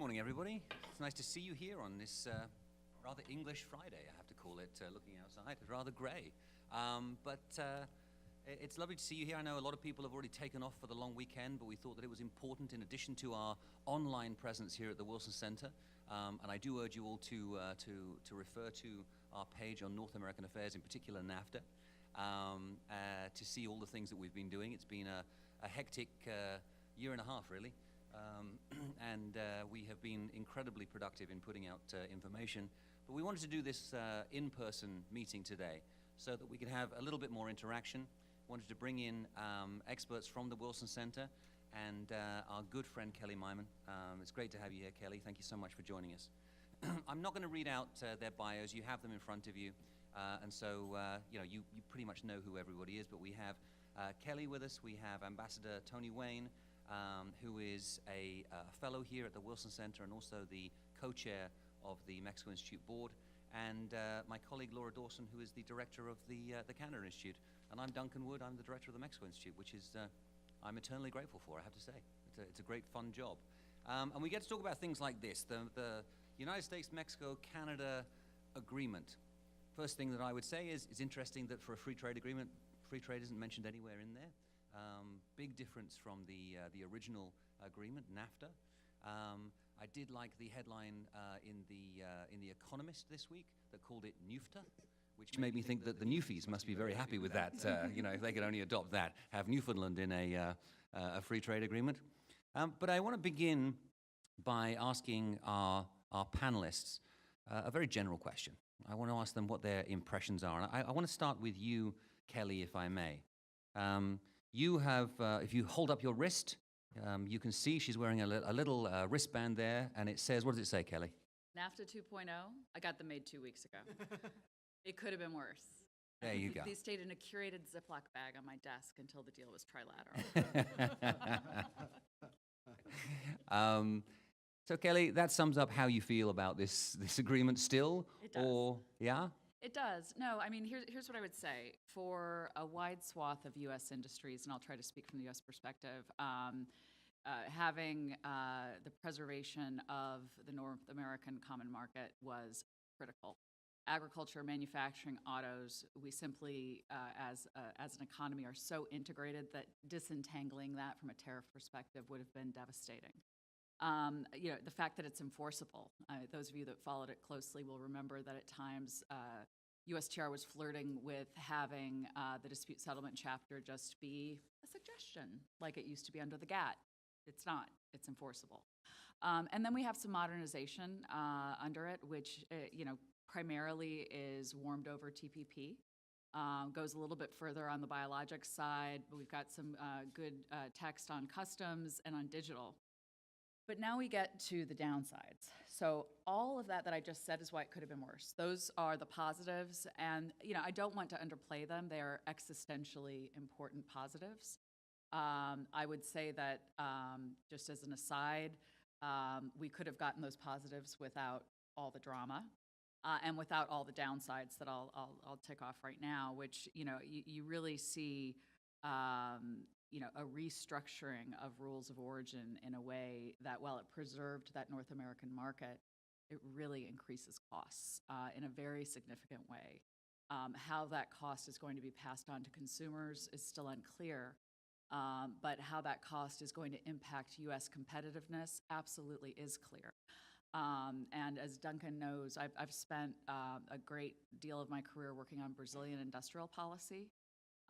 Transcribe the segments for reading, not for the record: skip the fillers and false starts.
morning, everybody. It's nice to see you here on this rather English Friday, I have to call it, looking outside. It's rather grey. It's lovely to see you here. I know a lot of people have already taken off for the long weekend, but we thought that it was important, in addition to our online presence here at the Wilson Center, and I do urge you all to refer to our page on North American Affairs, in particular NAFTA, to see all the things that we've been doing. It's been a hectic year and a half, really. We have been incredibly productive in putting out information. But we wanted to do this in-person meeting today so that we could have a little bit more interaction. Wanted to bring in experts from the Wilson Center and our good friend Kelly Myman. It's great to have you here, Kelly. Thank you so much for joining us. I'm not going to read out their bios. You have them in front of you. You pretty much know who everybody is, but we have Kelly with us. We have Ambassador Tony Wayne, who is a fellow here at the Wilson Center and also the co-chair of the Mexico Institute Board, and my colleague Laura Dawson, who is the director of the Canada Institute. And I'm Duncan Wood. I'm the director of the Mexico Institute, which is I'm eternally grateful for, I have to say. It's a great, fun job. And we get to talk about things like this, the United States-Mexico-Canada agreement. First thing that I would say is it's interesting that for a free trade agreement, free trade isn't mentioned anywhere in there. Big difference from the original agreement, NAFTA. I did like the headline in the Economist this week that called it NUFTA, which made me think that the Newfies must be very happy with that. If they could only adopt that, have Newfoundland in a free trade agreement. But I want to begin by asking our panelists a very general question. I want to ask them what their impressions are. And I want to start with you, Kelly, if I may. You have, if you hold up your wrist, you can see she's wearing a little wristband there, and it says, what does it say, Kelly? NAFTA 2.0, I got them made 2 weeks ago. It could have been worse. There you go. They stayed in a curated Ziploc bag on my desk until the deal was trilateral. So, Kelly, that sums up how you feel about this agreement still? It does. Or, yeah? It does. No, I mean, here's what I would say. For a wide swath of U.S. industries, and I'll try to speak from the U.S. perspective, having the preservation of the North American common market was critical. Agriculture, manufacturing, autos, we simply, as an economy, are so integrated that disentangling that from a tariff perspective would have been devastating. The fact that it's enforceable. Those of you that followed it closely will remember that at times USTR was flirting with having the dispute settlement chapter just be a suggestion, like it used to be under the GATT. It's not. It's enforceable. And then we have some modernization under it, which primarily is warmed over TPP. Goes a little bit further on the biologics side. But we've got some good text on customs and on digital. But now we get to the downsides. So all of that I just said is why it could have been worse. Those are the positives, and I don't want to underplay them. They are existentially important positives. I would say that, just as an aside, we could have gotten those positives without all the drama and without all the downsides that I'll tick off right now, which you really see. A restructuring of rules of origin in a way that, while it preserved that North American market, it really increases costs in a very significant way. How that cost is going to be passed on to consumers is still unclear, but how that cost is going to impact U.S. competitiveness absolutely is clear. And as Duncan knows, I've spent a great deal of my career working on Brazilian industrial policy.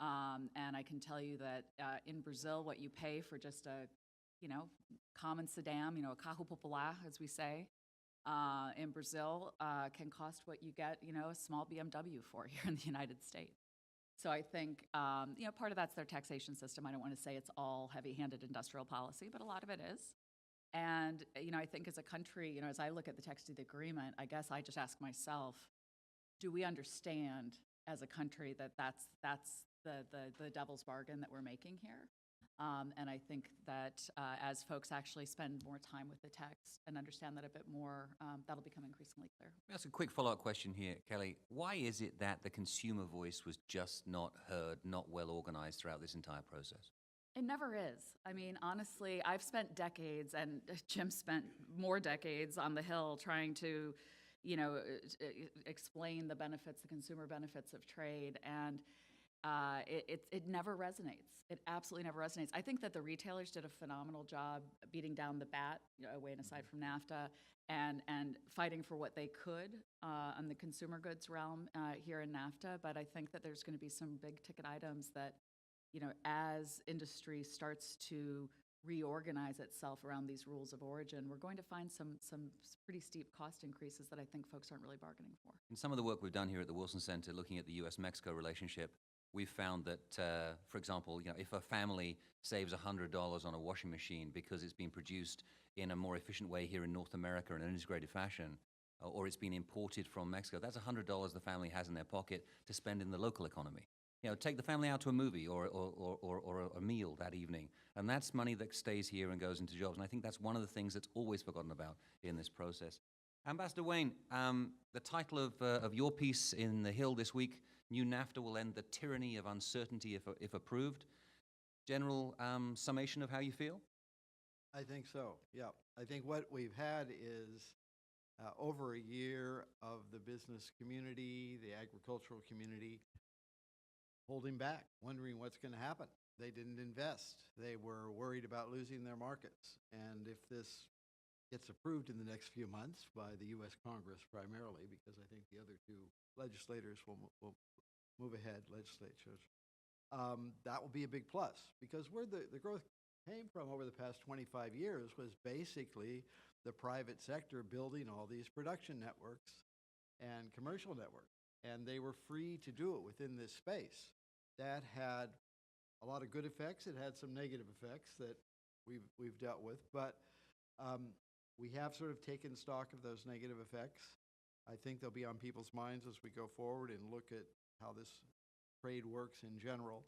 And I can tell you that in Brazil, what you pay for just a, common sedan, a carro popular, as we say, in Brazil can cost what you get, a small BMW for here in the United States. So I think, part of that's their taxation system. I don't want to say it's all heavy-handed industrial policy, but a lot of it is. And, I think as a country, as I look at the text of the agreement, I guess I just ask myself, do we understand as a country that that's the devil's bargain that we're making here? And I think that as folks actually spend more time with the text and understand that a bit more, that'll become increasingly clear. That's a quick follow-up question here, Kelly. Why is it that the consumer voice was just not heard, not well organized throughout this entire process? It never is. I mean, honestly, I've spent decades, and Jim spent more decades on the Hill trying to, explain the benefits, the consumer benefits of trade, and it never resonates. It absolutely never resonates. I think that the retailers did a phenomenal job beating down the bat, away and aside from NAFTA, and fighting for what they could on the consumer goods realm here in NAFTA. But I think that there's going to be some big ticket items that, as industry starts to reorganize itself around these rules of origin, we're going to find some pretty steep cost increases that I think folks aren't really bargaining for. In some of the work we've done here at the Wilson Center, looking at the U.S.-Mexico relationship, we've found that, for example, if a family saves $100 on a washing machine because it's been produced in a more efficient way here in North America in an integrated fashion, or it's been imported from Mexico, that's $100 the family has in their pocket to spend in the local economy. Take the family out to a movie or a meal that evening, and that's money that stays here and goes into jobs. And I think that's one of the things that's always forgotten about in this process. Ambassador Wayne, the title of your piece in The Hill this week, New NAFTA Will End the Tyranny of Uncertainty if approved. General summation of how you feel? I think so, yeah. I think what we've had is over a year of the business community, the agricultural community, holding back, wondering what's going to happen. They didn't invest. They were worried about losing their markets. And if this gets approved in the next few months by the U.S. Congress primarily, because I think the other two legislators will move ahead, legislatures, that will be a big plus. Because where the growth came from over the past 25 years was basically the private sector building all these production networks and commercial networks. And they were free to do it within this space. That had a lot of good effects. It had some negative effects that we've dealt with. But we have sort of taken stock of those negative effects. I think they'll be on people's minds as we go forward and look at how this trade works in general.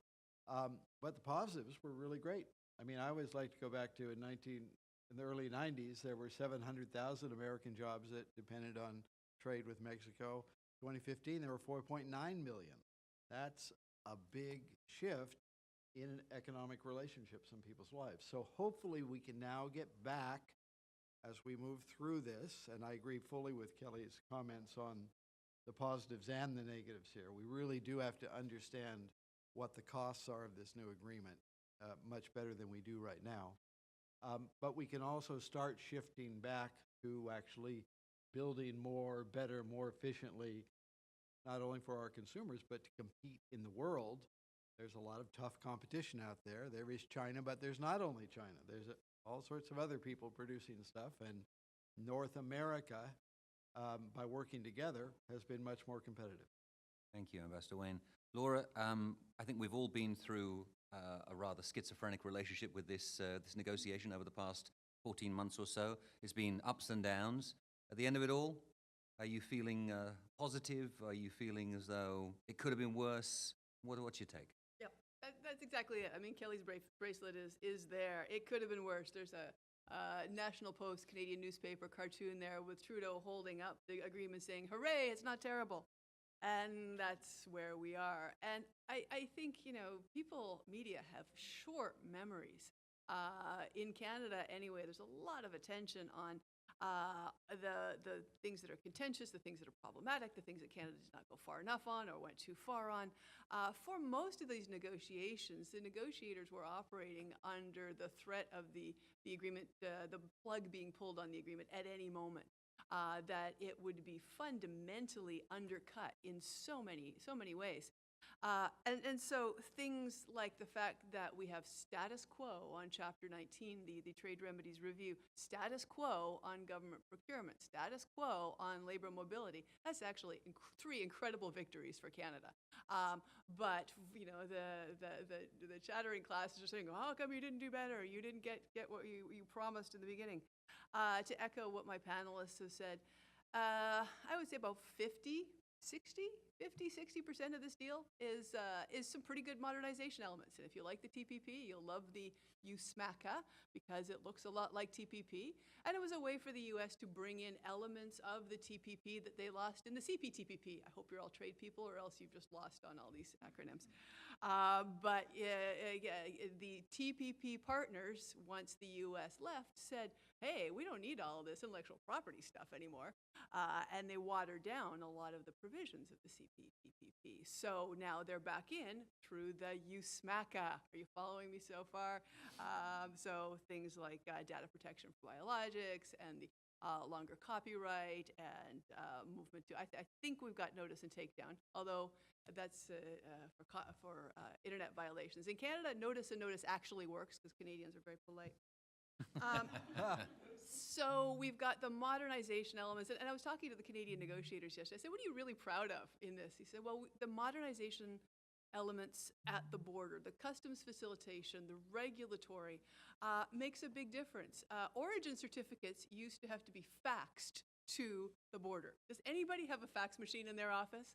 But the positives were really great. I mean, I always like to go back to in the early 90s, there were 700,000 American jobs that depended on trade with Mexico. 2015, there were 4.9 million. That's a big shift in economic relationships in people's lives. So hopefully we can now get back as we move through this, and I agree fully with Kelly's comments on the positives and the negatives here. We really do have to understand what the costs are of this new agreement much better than we do right now. But we can also start shifting back to actually building more, better, more efficiently, not only for our consumers, but to compete in the world. There's a lot of tough competition out there. There is China, but there's not only China. There's all sorts of other people producing stuff, and North America, by working together, has been much more competitive. Thank you, Ambassador Wayne. Laura, I think we've all been through a rather schizophrenic relationship with this negotiation over the past 14 months or so. It's been ups and downs. At the end of it all, are you feeling positive? Are you feeling as though it could have been worse? What's your take? Yeah, that's exactly it. I mean, Kelly's bracelet is there. It could have been worse. There's a National Post Canadian newspaper cartoon there with Trudeau holding up the agreement saying, "Hooray, it's not terrible." And that's where we are. And I think, media have short memories. In Canada, anyway, there's a lot of attention on the things that are contentious, the things that are problematic, the things that Canada did not go far enough on or went too far on. For most of these negotiations, the negotiators were operating under the threat of the agreement, the plug being pulled on the agreement at any moment. That it would be fundamentally undercut in so many ways. And so things like the fact that we have status quo on Chapter 19, the Trade Remedies Review, status quo on government procurement, status quo on labor mobility, that's actually three incredible victories for Canada. But the chattering classes are saying, "Oh, how come you didn't do better? You didn't get what you promised in the beginning." To echo what my panelists have said, I would say about 50-60% of this deal is some pretty good modernization elements. And if you like the TPP, you'll love the USMCA because it looks a lot like TPP. And it was a way for the U.S. to bring in elements of the TPP that they lost in the CPTPP. I hope you're all trade people or else you've just lost on all these acronyms. But the TPP partners, once the U.S. left, said, hey, we don't need all of this intellectual property stuff anymore. And they watered down a lot of the provisions of the CPTPP. So now they're back in through the USMCA. Are you following me so far? So things like data protection for biologics and the longer copyright and movement to, I think we've got notice and takedown, although that's for internet violations. In Canada, notice and notice actually works because Canadians are very polite. So we've got the modernization elements, and I was talking to the Canadian negotiators yesterday. I said, what are you really proud of in this? He said, well, the modernization elements at the border, the customs facilitation, the regulatory, makes a big difference. Origin certificates used to have to be faxed to the border. Does anybody have a fax machine in their office?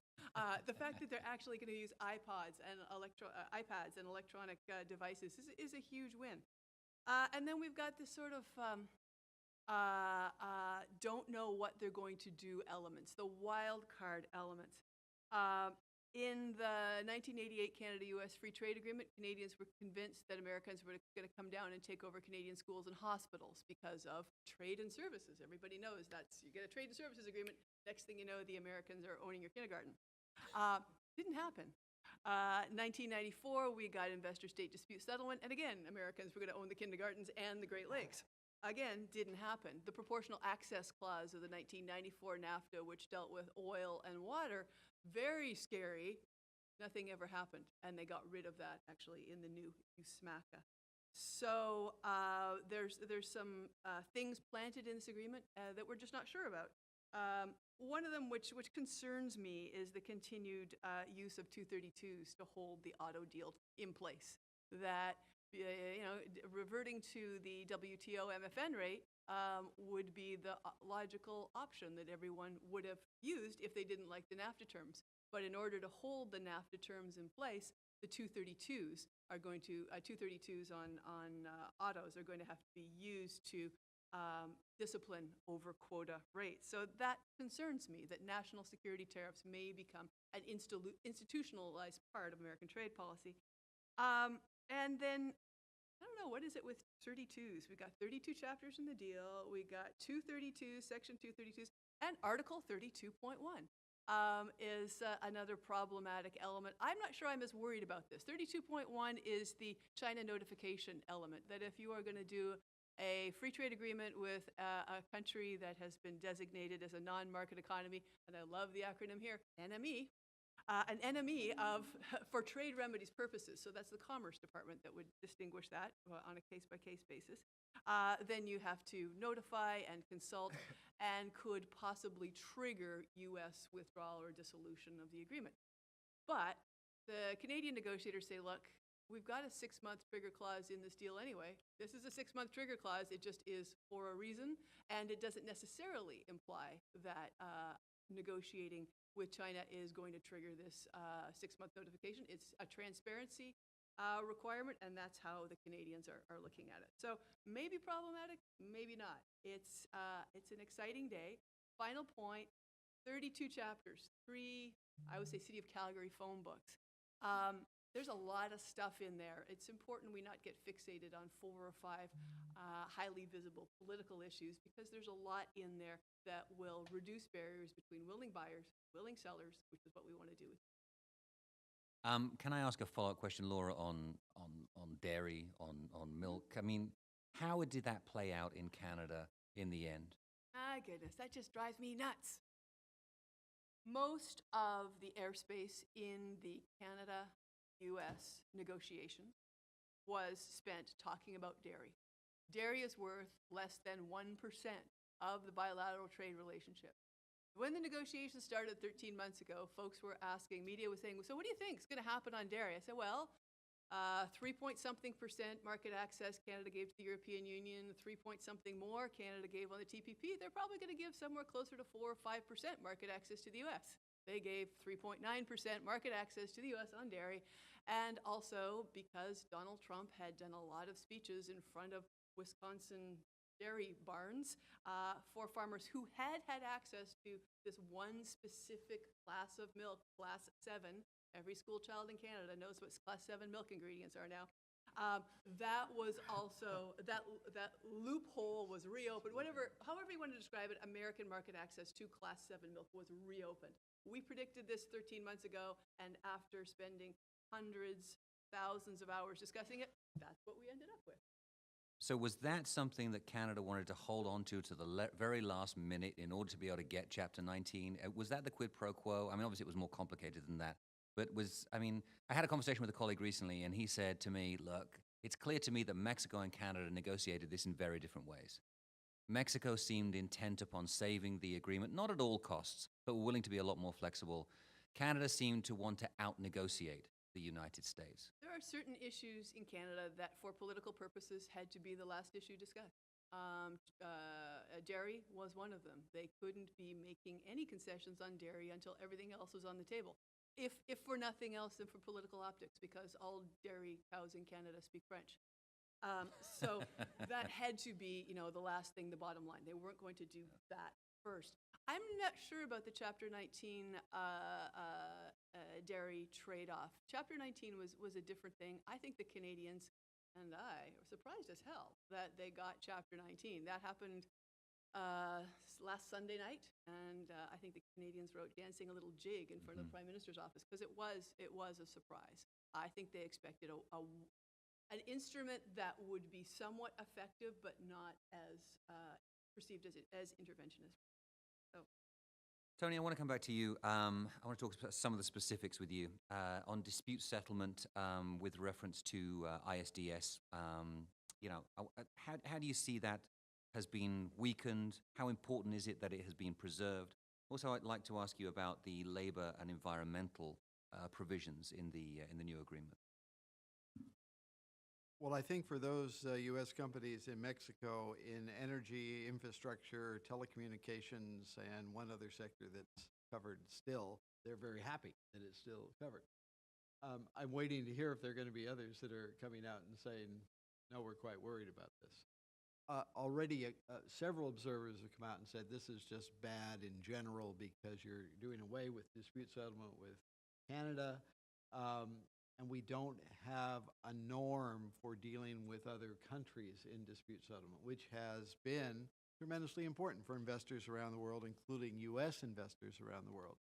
The fact that they're actually going to use iPads and electronic devices is a huge win. And then we've got this sort of don't know what they're going to do elements, the wild card elements. In the 1988 Canada-US Free Trade Agreement, Canadians were convinced that Americans were going to come down and take over Canadian schools and hospitals because of trade and services. Everybody knows you get a trade and services agreement, next thing you know, the Americans are owning your kindergarten. Didn't happen. 1994, we got investor-state dispute settlement, and again, Americans were going to own the kindergartens and the Great Lakes. Again, didn't happen. The proportional access clause of the 1994 NAFTA, which dealt with oil and water, very scary. Nothing ever happened, and they got rid of that actually in the new USMCA. So there's some things planted in this agreement that we're just not sure about. One of them, which concerns me, is the continued use of 232s to hold the auto deal in place. That reverting to the WTO MFN rate would be the logical option that everyone would have used if they didn't like the NAFTA terms. But in order to hold the NAFTA terms in place, the 232s are going to 232s on autos are going to have to be used to discipline over quota rates. So that concerns me, that national security tariffs may become an institutionalized part of American trade policy. And then, I don't know, what is it with 32s? We got 32 chapters in the deal. We got 232s, Section 232s, and Article 32.1 is another problematic element. I'm not sure I'm as worried about this. 32.1 is the China notification element, that if you are going to do a free trade agreement with a country that has been designated as a non-market economy, and I love the acronym here, NME, an enemy for trade remedies purposes. So that's the Commerce Department that would distinguish that on a case-by-case basis. Then you have to notify and consult and could possibly trigger U.S. withdrawal or dissolution of the agreement. But the Canadian negotiators say, look, we've got a 6-month trigger clause in this deal anyway. This is a 6-month trigger clause. It just is for a reason, and it doesn't necessarily imply that negotiating with China is going to trigger this 6-month notification. It's a transparency requirement, and that's how the Canadians are looking at it. So maybe problematic, maybe not. It's an exciting day. Final point, 32 chapters, 3, I would say, City of Calgary phone books. There's a lot of stuff in there. It's important we not get fixated on 4 or 5 highly visible political issues, because there's a lot in there that will reduce barriers between willing buyers, willing sellers, which is what we want to do. Can I ask a follow-up question, Laura, on dairy, on milk? I mean, how did that play out in Canada in the end? My goodness, that just drives me nuts. Most of the airspace in the Canada-US negotiation was spent talking about dairy. Dairy is worth less than 1% of the bilateral trade relationship. When the negotiations started 13 months ago, folks were asking, media was saying, so what do you think is going to happen on dairy? I said, well, 3-point-something% market access Canada gave to the European Union, 3-point-something more Canada gave on the TPP. They're probably going to give somewhere closer to 4 or 5% market access to the U.S. They gave 3.9% market access to the U.S. on dairy. And also because Donald Trump had done a lot of speeches in front of Wisconsin dairy barns for farmers who had access to this one specific class of milk, Class 7. Every school child in Canada knows what Class 7 milk ingredients are now. That was also, that loophole was reopened, however you want to describe it, American market access to Class 7 milk was reopened. We predicted this 13 months ago, and after spending hundreds, thousands of hours discussing it, that's what we ended up with. So was that something that Canada wanted to hold on to the very last minute in order to be able to get Chapter 19? Was that the quid pro quo? I mean, obviously it was more complicated than that. But I had a conversation with a colleague recently, and he said to me, look, it's clear to me that Mexico and Canada negotiated this in very different ways. Mexico seemed intent upon saving the agreement, not at all costs, but were willing to be a lot more flexible. Canada seemed to want to out-negotiate the United States. There are certain issues in Canada that, for political purposes, had to be the last issue discussed. Dairy was one of them. They couldn't be making any concessions on dairy until everything else was on the table. If for nothing else than for political optics, because all dairy cows in Canada speak French. So that had to be, the last thing, the bottom line. They weren't going to do that first. I'm not sure about the Chapter 19 dairy trade-off. Chapter 19 was a different thing. I think the Canadians and I were surprised as hell that they got Chapter 19. That happened last Sunday night, and I think the Canadians were out dancing a little jig in front of the Prime Minister's office, because it was a surprise. I think they expected an instrument that would be somewhat effective, but not as perceived as interventionist. So, Tony, I want to come back to you. I want to talk about some of the specifics with you on dispute settlement with reference to ISDS. How do you see that has been weakened? How important is it that it has been preserved? Also, I'd like to ask you about the labor and environmental provisions in the new agreement. Well, I think for those U.S. companies in Mexico in energy, infrastructure, telecommunications, and one other sector that's covered still, they're very happy that it's still covered. I'm waiting to hear if there are going to be others that are coming out and saying, no, we're quite worried about this. Already several observers have come out and said this is just bad in general because you're doing away with dispute settlement with Canada, and we don't have a norm for dealing with other countries in dispute settlement, which has been tremendously important for investors around the world, including U.S. investors around the world.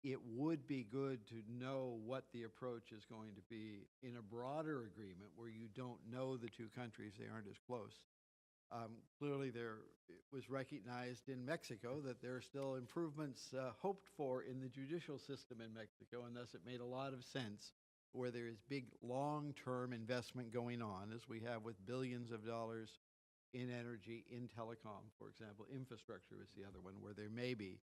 It would be good to know what the approach is going to be in a broader agreement where you don't know the two countries, they aren't as close. Clearly, it was recognized in Mexico that there are still improvements hoped for in the judicial system in Mexico, and thus it made a lot of sense where there is big long-term investment going on, as we have with billions of dollars in energy, in telecom, for example. Infrastructure is the other one where there may be.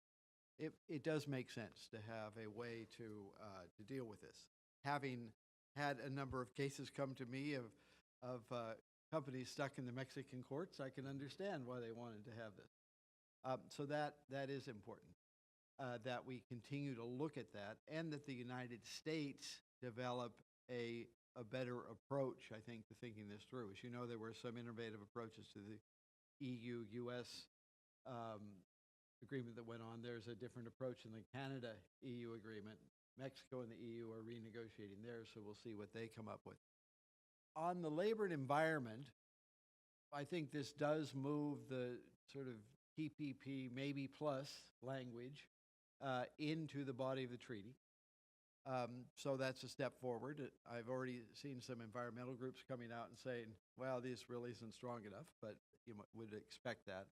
It does make sense to have a way to deal with this. Having had a number of cases come to me of companies stuck in the Mexican courts, I can understand why they wanted to have this. So that is important, that we continue to look at that, and that the United States develop a better approach, I think, to thinking this through. As you know, there were some innovative approaches to the EU-US agreement that went on. There's a different approach in the Canada-EU agreement. Mexico and the EU are renegotiating theirs, so we'll see what they come up with. On the labor and environment, I think this does move the sort of TPP maybe plus language into the body of the treaty. So that's a step forward. I've already seen some environmental groups coming out and saying, well, this really isn't strong enough, but you would expect that.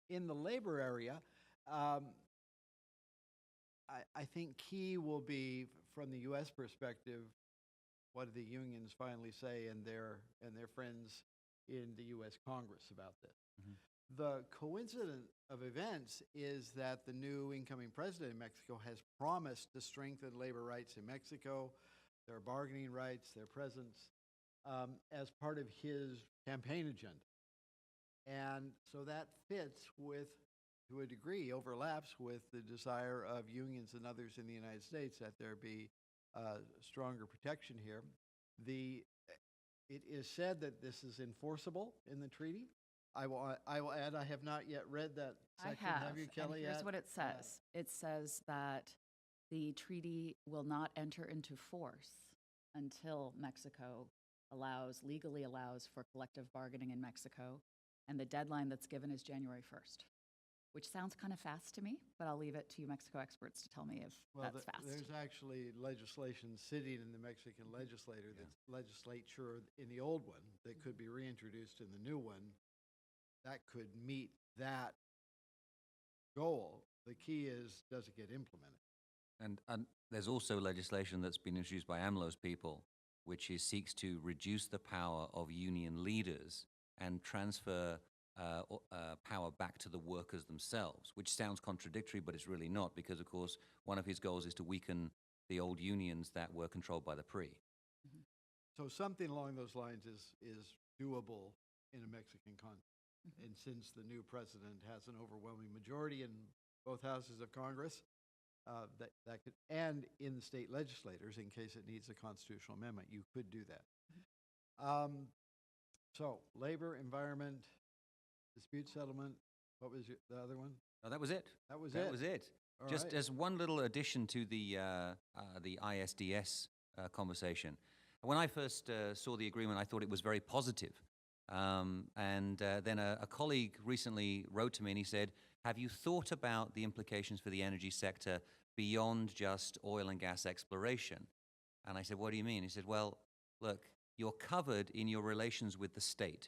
In the labor area, I think key will be, from the U.S. perspective, what do the unions finally say and their friends in the U.S. Congress about this. Mm-hmm. The coincidence of events is that the new incoming president in Mexico has promised to strengthen labor rights in Mexico, their bargaining rights, their presence, as part of his campaign agenda. And so that fits with, to a degree, overlaps with the desire of unions and others in the United States that there be stronger protection here. It is said that this is enforceable in the treaty. I will add, I have not yet read that section. I have you, Kelly? and here's what it says. It says that the treaty will not enter into force until Mexico legally allows for collective bargaining in Mexico, and the deadline that's given is January 1st, which sounds kind of fast to me, but I'll leave it to you Mexico experts to tell me if that's fast. There's actually legislation sitting in the Mexican legislature in the old one that could be reintroduced in the new one that could meet that goal. The key is, does it get implemented? And there's also legislation that's been introduced by AMLO's people, which seeks to reduce the power of union leaders and transfer power back to the workers themselves, which sounds contradictory, but it's really not, because, of course, one of his goals is to weaken the old unions that were controlled by the PRI. So something along those lines is doable in a Mexican context. And since the new president has an overwhelming majority in both houses of Congress, that could, and in the state legislators, in case it needs a constitutional amendment, you could do that. So labor, environment, dispute settlement. What was the other one? Oh, that was it. That was That it. was it. All Just right. as one little addition to the ISDS conversation. When I first saw the agreement, I thought it was very positive. And then a colleague recently wrote to me and he said, have you thought about the implications for the energy sector beyond just oil and gas exploration? And I said, what do you mean? He said, well, look, you're covered in your relations with the state.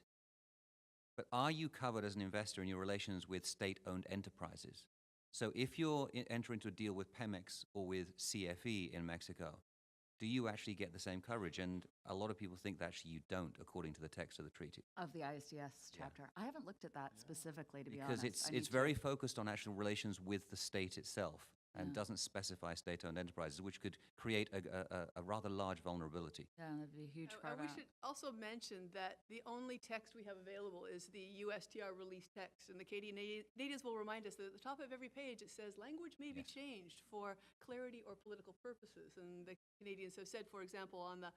But are you covered as an investor in your relations with state-owned enterprises? So if you're enter into a deal with Pemex or with CFE in Mexico, do you actually get the same coverage? And a lot of people think that actually you don't, according to the text of the treaty. Of the ISDS chapter. I haven't looked at that specifically, to be Because honest. I need it's to. very focused on actual relations with the state itself and Yeah. doesn't specify state-owned enterprises, which could create a rather large vulnerability. Yeah, that'd be a huge And carve we out. should also mention that the only text we have available is the USTR release text, and the Canadians will remind us that at the top of every page it says language may be Yes. changed for clarity or political purposes. And the Canadians have said, for example, on the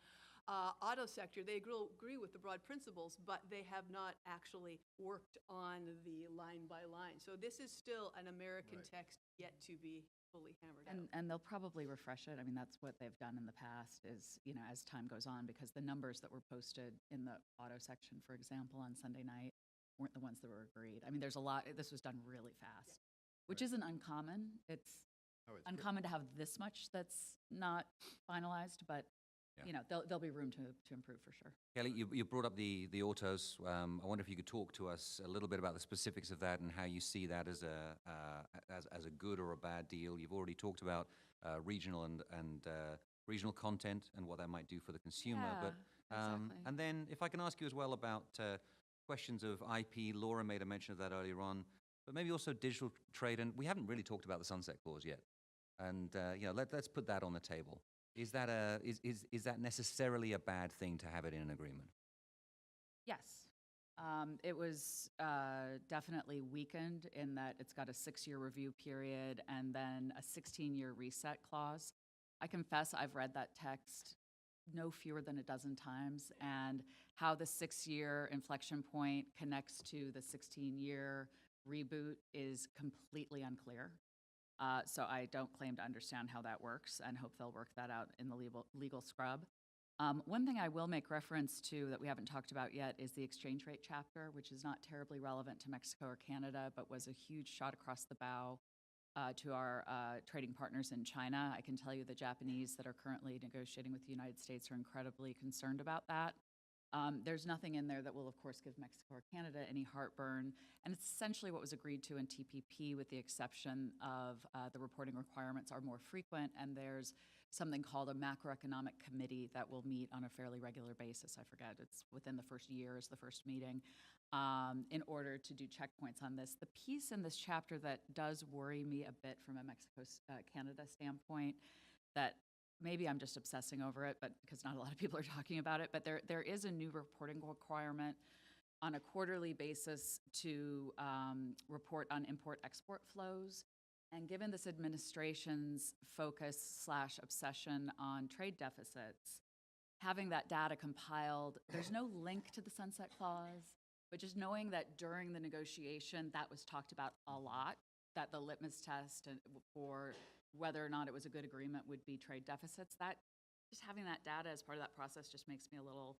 auto sector, they agree with the broad principles, but they have not actually worked on the line by line. So this is still an American Right. text yet to be fully hammered out. And they'll probably refresh it. I mean, that's what they've done in the past is, as time goes on, because the numbers that were posted in the auto section, for example, on Sunday night weren't the ones that were agreed. I mean, there's a lot, this was done really fast, which Right. isn't uncommon. It's Oh, it's uncommon to have this much that's not finalized, but, Yeah. there'll be room to improve for sure. Kelly, you brought up the autos. I wonder if you could talk to us a little bit about the specifics of that and how you see that as a good or a bad deal. You've already talked about regional and regional content and what that might do for the consumer. Yeah, But exactly. and then if I can ask you as well about questions of IP. Laura made a mention of that earlier on, but maybe also digital trade. And we haven't really talked about the sunset clause yet. And let's put that on the table. Is that necessarily a bad thing to have it in an agreement? Yes. It was definitely weakened in that it's got a 6-year review period and then a 16-year reset clause. I confess I've read that text no fewer than a dozen times, and how the 6-year inflection point connects to the 16-year reboot is completely unclear. So I don't claim to understand how that works and hope they'll work that out in the legal scrub. One thing I will make reference to that we haven't talked about yet is the exchange rate chapter, which is not terribly relevant to Mexico or Canada, but was a huge shot across the bow to our trading partners in China. I can tell you the Japanese that are currently negotiating with the United States are incredibly concerned about that. There's nothing in there that will, of course, give Mexico or Canada any heartburn. And it's essentially what was agreed to in TPP, with the exception of the reporting requirements are more frequent, and there's something called a macroeconomic committee that will meet on a fairly regular basis. I forget, it's within the first year is the first meeting, in order to do checkpoints on this. The piece in this chapter that does worry me a bit from a Mexico-Canada standpoint, that maybe I'm just obsessing over it, but because not a lot of people are talking about it, but there is a new reporting requirement on a quarterly basis to report on import-export flows. And given this administration's focus/obsession on trade deficits, having that data compiled, there's no link to the sunset clause, but just knowing that during the negotiation that was talked about a lot, that the litmus test for whether or not it was a good agreement would be trade deficits, that just having that data as part of that process just makes me a little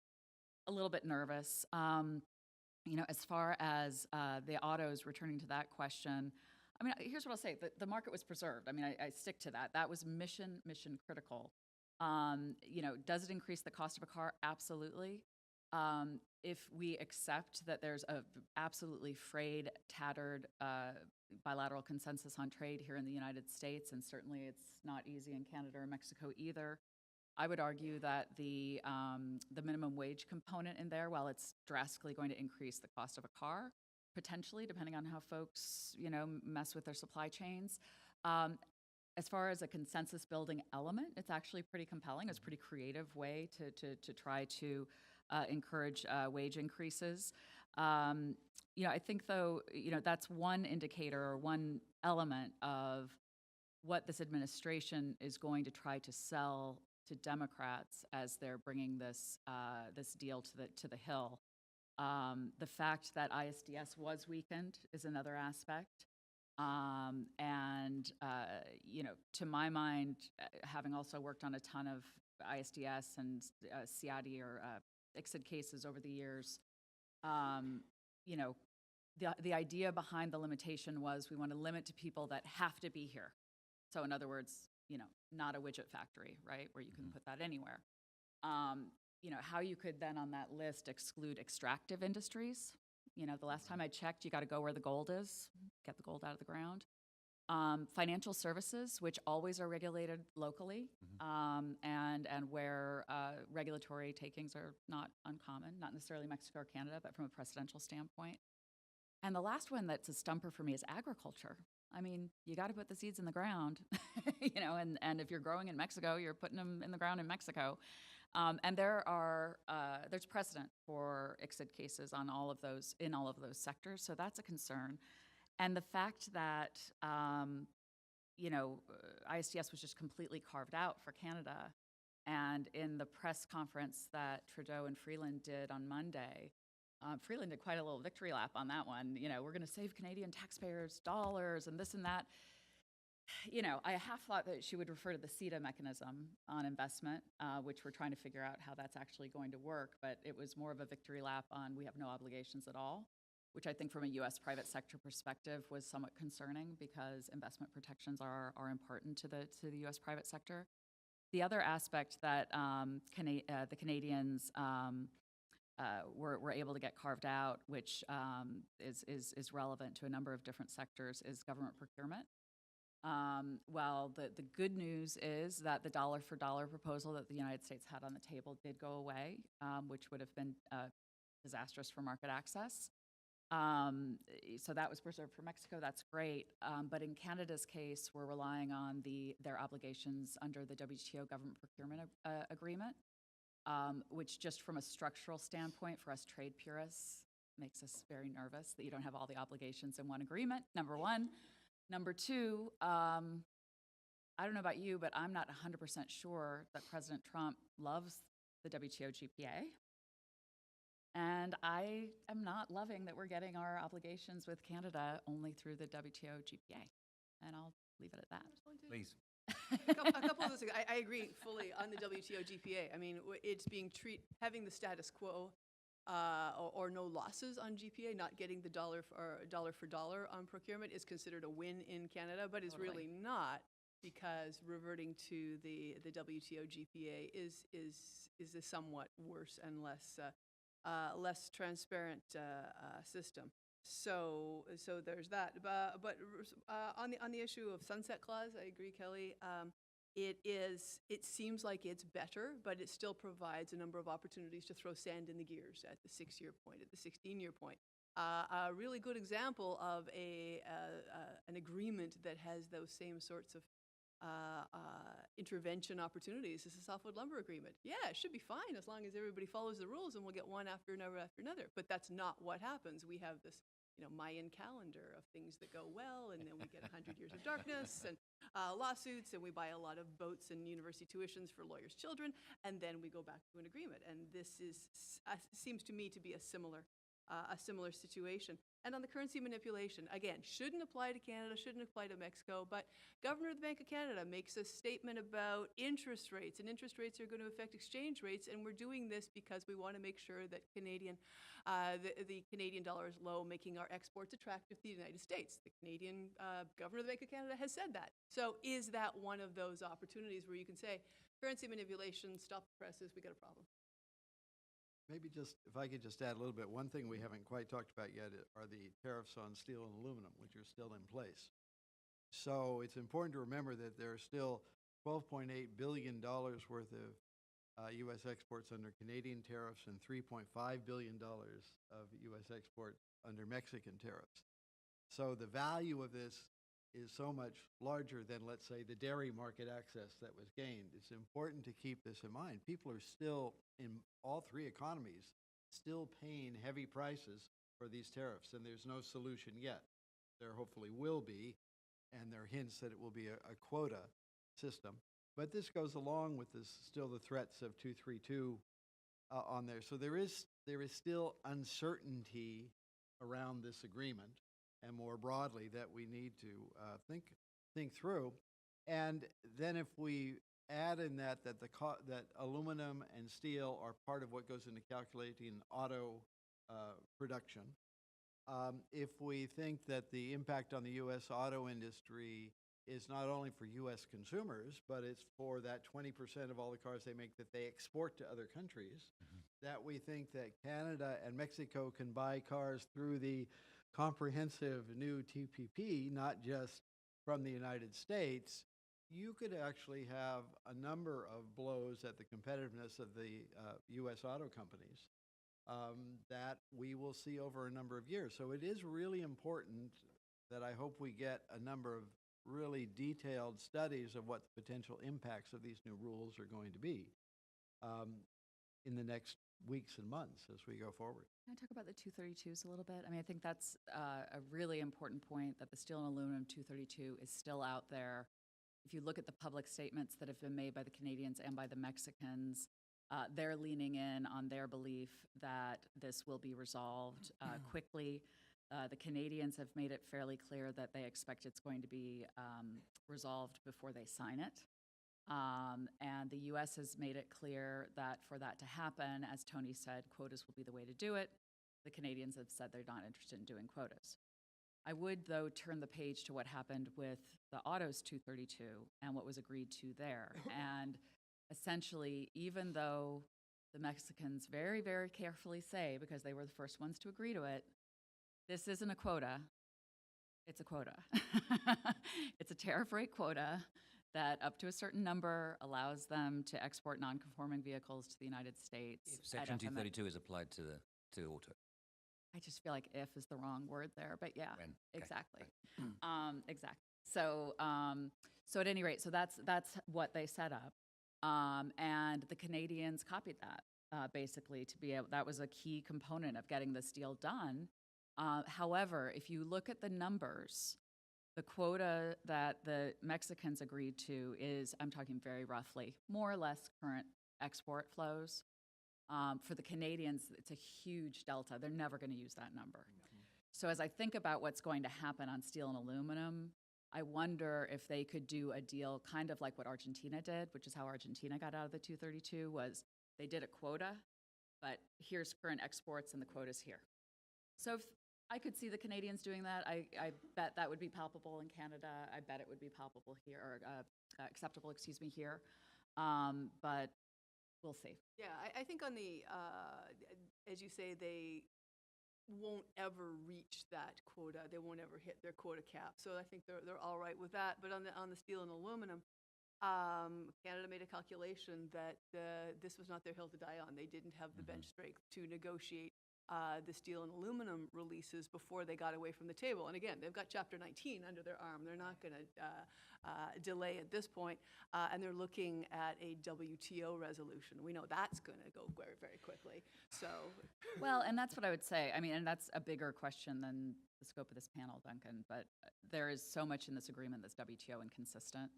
a little bit nervous. As far as the autos, returning to that question, I mean, here's what I'll say. The market was preserved. I mean, I stick to that. That was mission critical. Does it increase the cost of a car? Absolutely. If we accept that there's a absolutely frayed, tattered bilateral consensus on trade here in the United States, and certainly it's not easy in Canada or Mexico either, I would argue that the minimum wage component in there, while it's drastically going to increase the cost of a car, potentially, depending on how folks, mess with their supply chains. As far as a consensus building element, it's actually pretty compelling. It's a pretty creative way to try to encourage wage increases. I think, though, that's one indicator or one element of what this administration is going to try to sell to Democrats as they're bringing this deal to the Hill. The fact that ISDS was weakened is another aspect. To my mind, having also worked on a ton of ISDS and CID or ICSID cases over the years, the idea behind the limitation was we want to limit to people that have to be here. So in other words, not a widget factory, right, where you can put that anywhere. How you could then on that list exclude extractive industries. The last time I checked, you got to go where the gold is, get the gold out of the ground. Financial services, which always are regulated locally, and where regulatory takings are not uncommon, not necessarily Mexico or Canada, but from a precedential standpoint. And the last one that's a stumper for me is agriculture. I mean, you got to put the seeds in the ground, and if you're growing in Mexico, you're putting them in the ground in Mexico. And there's precedent for ICSID cases in all of those sectors, so that's a concern. And the fact that ISDS was just completely carved out for Canada, and in the press conference that Trudeau and Freeland did on Monday, Freeland did quite a little victory lap on that one. We're going to save Canadian taxpayers dollars and this and that. I half thought that she would refer to the CETA mechanism on investment, which we're trying to figure out how that's actually going to work. But it was more of a victory lap on we have no obligations at all, which I think from a U.S. private sector perspective was somewhat concerning because investment protections are important to the U.S. private sector. The other aspect that the Canadians were able to get carved out, which is relevant to a number of different sectors, is government procurement. Well, the good news is that the dollar-for-dollar proposal that the United States had on the table did go away, which would have been disastrous for market access. So that was preserved for Mexico. That's great. But in Canada's case, we're relying on their obligations under the WTO government procurement agreement, which just from a structural standpoint for us trade purists makes us very nervous that you don't have all the obligations in one agreement, number one. Number two, I don't know about you, but I'm not 100% sure that President Trump loves the WTO GPA. And I am not loving that we're getting our obligations with Canada only through the WTO GPA. And I'll leave it at that. Please. A couple of those things. I agree fully on the WTO GPA. I mean, it's having the status quo or no losses on GPA, not getting the dollar for dollar on procurement is considered a win in Canada, but it's really not, because reverting to the WTO GPA is a somewhat worse and less transparent system. So there's that. But on the issue of sunset clause, I agree, Kelly. It seems like it's better, but it still provides a number of opportunities to throw sand in the gears at the 6-year point, at the 16-year point. A really good example of an agreement that has those same sorts of intervention opportunities is the Softwood Lumber Agreement. Yeah, it should be fine as long as everybody follows the rules, and we'll get one after another after another. But that's not what happens. We have this Mayan calendar of things that go well, and then we get 100 years of darkness and lawsuits, and we buy a lot of boats and university tuitions for lawyers' children, and then we go back to an agreement. And this seems to me to be a similar a similar situation. And on the currency manipulation, again, shouldn't apply to Canada, shouldn't apply to Mexico, but Governor of the Bank of Canada makes a statement about interest rates, and interest rates are going to affect exchange rates, and we're doing this because we want to make sure that the Canadian dollar is low, making our exports attractive to the United States. The Canadian Governor of the Bank of Canada has said that. So is that one of those opportunities where you can say, currency manipulation, stop the presses, we got a problem? Maybe just, if I could just add a little bit, one thing we haven't quite talked about yet are the tariffs on steel and aluminum, which are still in place. So it's important to remember that there are still $12.8 billion worth of U.S. exports under Canadian tariffs and $3.5 billion of U.S. exports under Mexican tariffs. So the value of this is so much larger than, let's say, the dairy market access that was gained. It's important to keep this in mind. People are still, in all three economies, still paying heavy prices for these tariffs, and there's no solution yet. There hopefully will be, and there are hints that it will be a quota system. But this goes along with still the threats of 232 on there. So there is still uncertainty around this agreement, and more broadly that we need to think through. And then if we add in that aluminum and steel are part of what goes into calculating auto production, if we think that the impact on the U.S. auto industry is not only for U.S. consumers, but it's for that 20% of all the cars they make that they export to other countries, that we think that Canada and Mexico can buy cars through the comprehensive new TPP, not just from the United States, you could actually have a number of blows at the competitiveness of the U.S. auto companies that we will see over a number of years. So it is really important that I hope we get a number of really detailed studies of what the potential impacts of these new rules are going to be in the next weeks and months as we go forward. Can I talk about the 232s a little bit? I mean, I think that's a really important point, that the steel and aluminum 232 is still out there. If you look at the public statements that have been made by the Canadians and by the Mexicans, they're leaning in on their belief that this will be resolved quickly. The Canadians have made it fairly clear that they expect it's going to be resolved before they sign it. And the U.S. has made it clear that for that to happen, as Tony said, quotas will be the way to do it. The Canadians have said they're not interested in doing quotas. I would, though, turn the page to what happened with the autos 232 and what was agreed to there. And essentially, even though the Mexicans very, very carefully say, because they were the first ones to agree to it, this isn't a quota, it's a quota. It's a tariff rate quota that up to a certain number allows them to export non-conforming vehicles to the United States. If Section 232 is applied to auto. I just feel like if is the wrong word there, but yeah, When? Okay. exactly. Exactly. So, so at any rate, so that's what they set up. And the Canadians copied that, basically, to be able, that was a key component of getting this deal done. However, if you look at the numbers, the quota that the Mexicans agreed to is, I'm talking very roughly, more or less current export flows. For the Canadians, it's a huge delta. They're never going to use that number. So as I think about what's going to happen on steel and aluminum, I wonder if they could do a deal kind of like what Argentina did, which is how Argentina got out of the 232, was they did a quota, but here's current exports and the quota's here. So if I could see the Canadians doing that, I bet that would be palpable in Canada. I bet it would be palpable here, or acceptable, excuse me, here. But we'll see. Yeah, I think on the, as you say, they won't ever reach that quota. They won't ever hit their quota cap. So I think they're all right with that. But on the steel and aluminum, Canada made a calculation that this was not their hill to die on. They didn't have the bench strength to negotiate the steel and aluminum releases before they got away from the table. And again, they've got Chapter 19 under their arm. They're not going to delay at this point. And they're looking at a WTO resolution. We know that's going to go very, very quickly. So, well, and that's what I would say. I mean, and that's a bigger question than the scope of this panel, Duncan. But there is so much in this agreement that's WTO inconsistent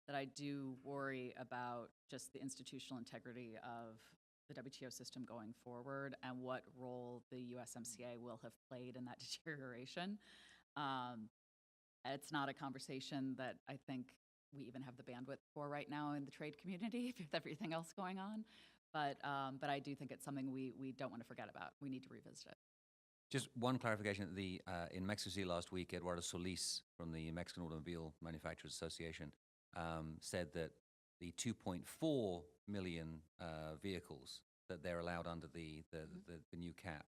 that I do worry about just the institutional integrity of the WTO system going forward and what role the USMCA will have played in that deterioration. It's not a conversation that I think we even have the bandwidth for right now in the trade community with everything else going on. But I do think it's something we don't want to forget about. We need to revisit it. Just one clarification. In Mexico City last week, Eduardo Solis from the Mexican Automobile Manufacturers Association said that the 2.4 million vehicles that they're allowed under the new cap,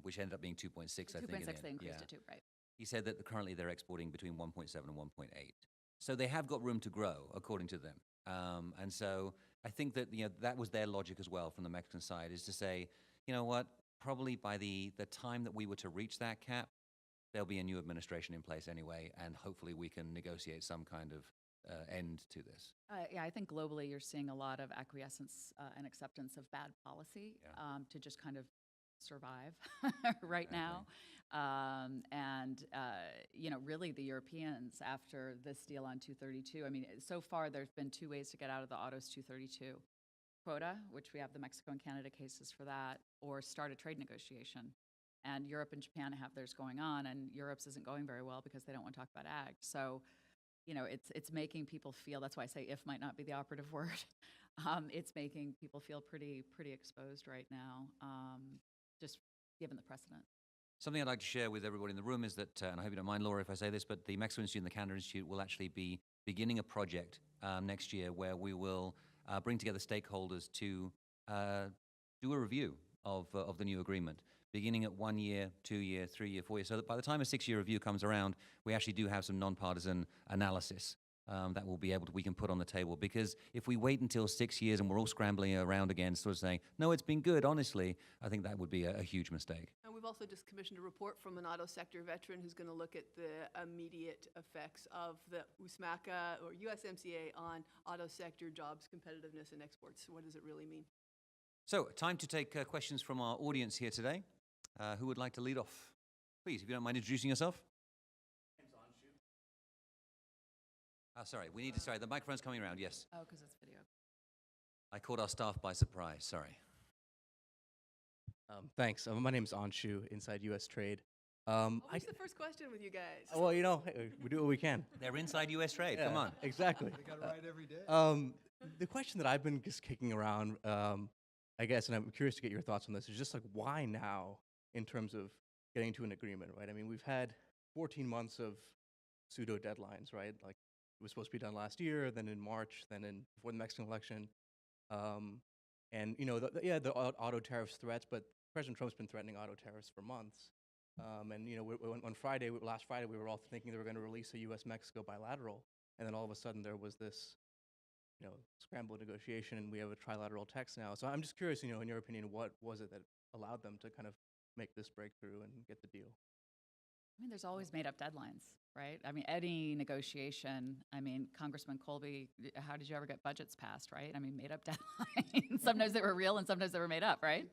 which ended up being 2.6, I think. 2.6 they increased it to, right. He said that currently they're exporting between 1.7 and 1.8. So they have got room to grow, according to them. And so I think that that was their logic as well from the Mexican side, is to say, you know what, probably by the time that we were to reach that cap, there'll be a new administration in place anyway, and hopefully we can negotiate some kind of end to this. Yeah, I think globally you're seeing a lot of acquiescence and acceptance of bad policy to just kind of survive right now. Really the Europeans, after this deal on 232, I mean, so far there's been two ways to get out of the autos 232. Quota, which we have the Mexico and Canada cases for that, or start a trade negotiation. And Europe and Japan have theirs going on, and Europe's isn't going very well because they don't want to talk about ag. So, it's making people feel, that's why I say if might not be the operative word. It's making people feel pretty exposed right now, just given the precedent. Something I'd like to share with everybody in the room is that, and I hope you don't mind, Laura, if I say this, but the Mexico Institute and the Canada Institute will actually be beginning a project next year where we will bring together stakeholders to do a review of the new agreement, beginning at 1 year, 2 year, 3 year, 4 year, so that by the time a 6-year review comes around, we actually do have some nonpartisan analysis that we can put on the table. Because if we wait until 6 years and we're all scrambling around again, sort of saying, no, it's been good, honestly, I think that would be a huge mistake. And we've also just commissioned a report from an auto sector veteran who's going to look at the immediate effects of the USMCA or USMCA on auto sector jobs, competitiveness, and exports. What does it really mean? So, time to take questions from our audience here today. Who would like to lead off? Please, if you don't mind introducing yourself. Sorry, the microphone's coming around, yes. Oh, because it's video. I caught our staff by surprise, sorry. Thanks. My name's Anshu, inside U.S. Trade. What's the first question with you guys? Well, hey, we do what we can. They're inside U.S. Trade, Yeah, come on. Exactly. They got it right every day. The question that I've been just kicking around, I guess, and I'm curious to get your thoughts on this, is just like, why now in terms of getting to an agreement, right? I mean, we've had 14 months of pseudo deadlines, right? Like, it was supposed to be done last year, then in March, then before the Mexican election. And, the auto tariffs threats, but President Trump's been threatening auto tariffs for months. Last Friday, we were all thinking they were going to release a U.S.-Mexico bilateral, and then all of a sudden there was this, scramble negotiation, and we have a trilateral text now. So I'm just curious, in your opinion, what was it that allowed them to kind of make this breakthrough and get the deal? I mean, there's always made up deadlines, right? I mean, any negotiation, Congressman Colby, how did you ever get budgets passed, right? I mean, made up deadlines. Sometimes they were real and sometimes they were made up, right?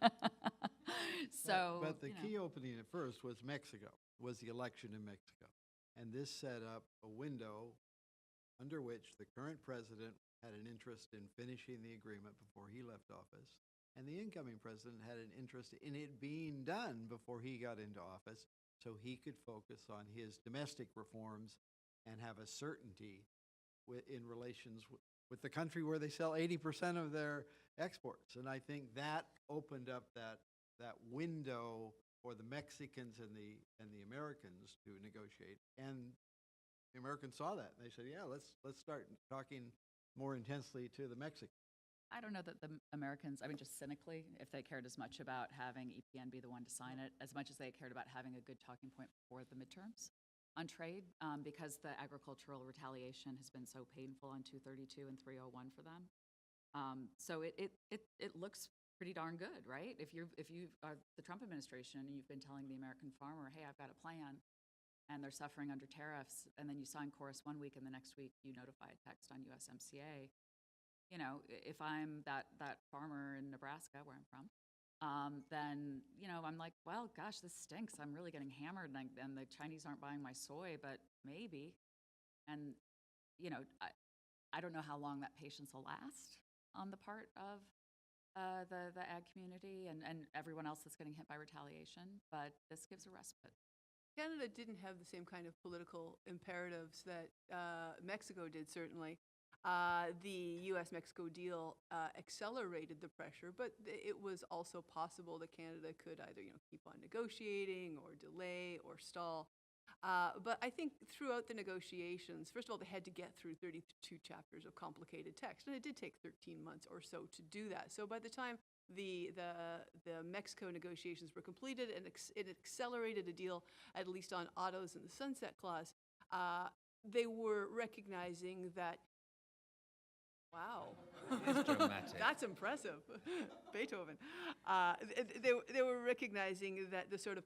But the key opening at first was Mexico, was the election in Mexico. And this set up a window under which the current president had an interest in finishing the agreement before he left office, and the incoming president had an interest in it being done before he got into office, so he could focus on his domestic reforms and have a certainty in relations with the country where they sell 80% of their exports. And I think that opened up that window for the Mexicans and the Americans to negotiate. And the Americans saw that. They said, yeah, let's start talking more intensely to the Mexicans. I don't know that the Americans, just cynically, if they cared as much about having EPN be the one to sign it, as much as they cared about having a good talking point for the midterms on trade, because the agricultural retaliation has been so painful on 232 and 301 for them. So it looks pretty darn good, right? If you are the Trump administration and you've been telling the American farmer, hey, I've got a plan, and they're suffering under tariffs, and then you sign chorus 1 week and the next week you notify a text on USMCA. If I'm that farmer in Nebraska, where I'm from, then, I'm like, well, gosh, this stinks. I'm really getting hammered, and the Chinese aren't buying my soy, but maybe. And, I don't know how long that patience will last. on the part of the ag community and everyone else that's getting hit by retaliation, but this gives a respite. Canada didn't have the same kind of political imperatives that Mexico did, certainly. The U.S.-Mexico deal accelerated the pressure, but it was also possible that Canada could either, keep on negotiating or delay or stall. But I think throughout the negotiations, first of all, they had to get through 32 chapters of complicated text, and it did take 13 months or so to do that. So by the time the Mexico negotiations were completed and it accelerated a deal, at least on autos and the sunset clause, they were recognizing that, wow. It's dramatic. That's impressive. Beethoven. They were recognizing that the sort of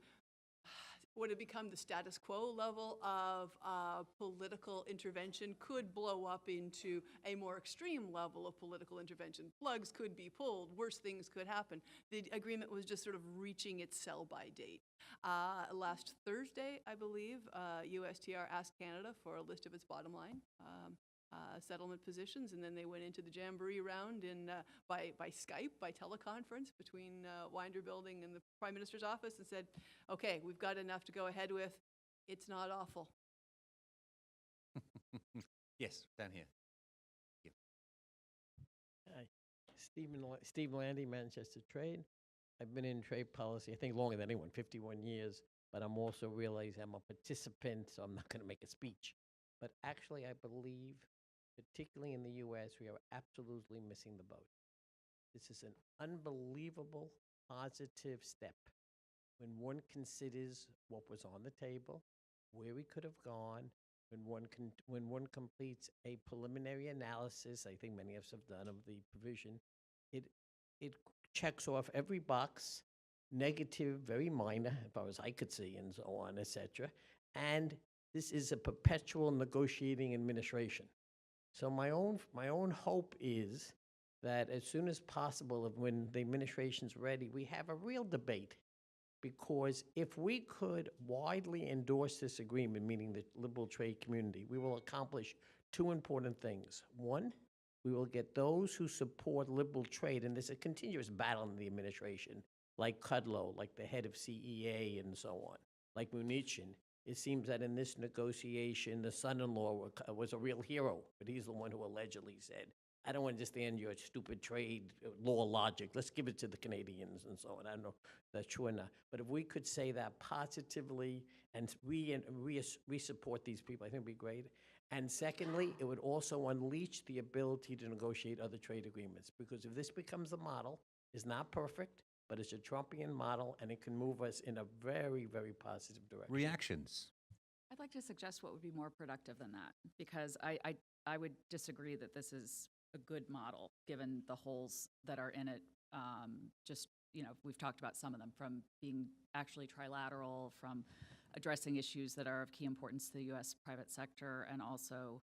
what had become the status quo level of political intervention could blow up into a more extreme level of political intervention. Plugs could be pulled, worse things could happen. The agreement was just sort of reaching its sell-by date. Last Thursday, I believe, USTR asked Canada for a list of its bottom line settlement positions, and then they went into the jamboree round by Skype, by teleconference between Winder Building and the Prime Minister's office, and said, okay, we've got enough to go ahead with. It's not awful. Yes, down here. Hi, Steve Landy, Manchester Trade. I've been in trade policy, I think, longer than anyone, 51 years, but I'm also realize I'm a participant, so I'm not going to make a speech. But actually, I believe, particularly in the U.S., we are absolutely missing the boat. This is an unbelievable positive step when one considers what was on the table, where we could have gone, when one completes a preliminary analysis, I think many of us have done, of the provision, it checks off every box, negative, very minor, as far as I could see, and so on, etc. And this is a perpetual negotiating administration. So my own hope is that as soon as possible, when the administration's ready, we have a real debate. Because if we could widely endorse this agreement, meaning the liberal trade community, we will accomplish two important things. One, we will get those who support liberal trade, and there's a continuous battle in the administration, like Kudlow, like the head of CEA, and so on, like Mnuchin. It seems that in this negotiation, the son-in-law was a real hero, but he's the one who allegedly said, I don't understand your stupid trade law logic. Let's give it to the Canadians and so on. I don't know if that's true or not. But if we could say that positively and we support these people, I think it would be great. And secondly, it would also unleash the ability to negotiate other trade agreements. Because if this becomes the model, it's not perfect, but it's a Trumpian model, and it can move us in a very, very positive direction. Reactions? I'd like to suggest what would be more productive than that, because I would disagree that this is a good model, given the holes that are in it. Just, we've talked about some of them, from being actually trilateral, from addressing issues that are of key importance to the U.S. private sector, and also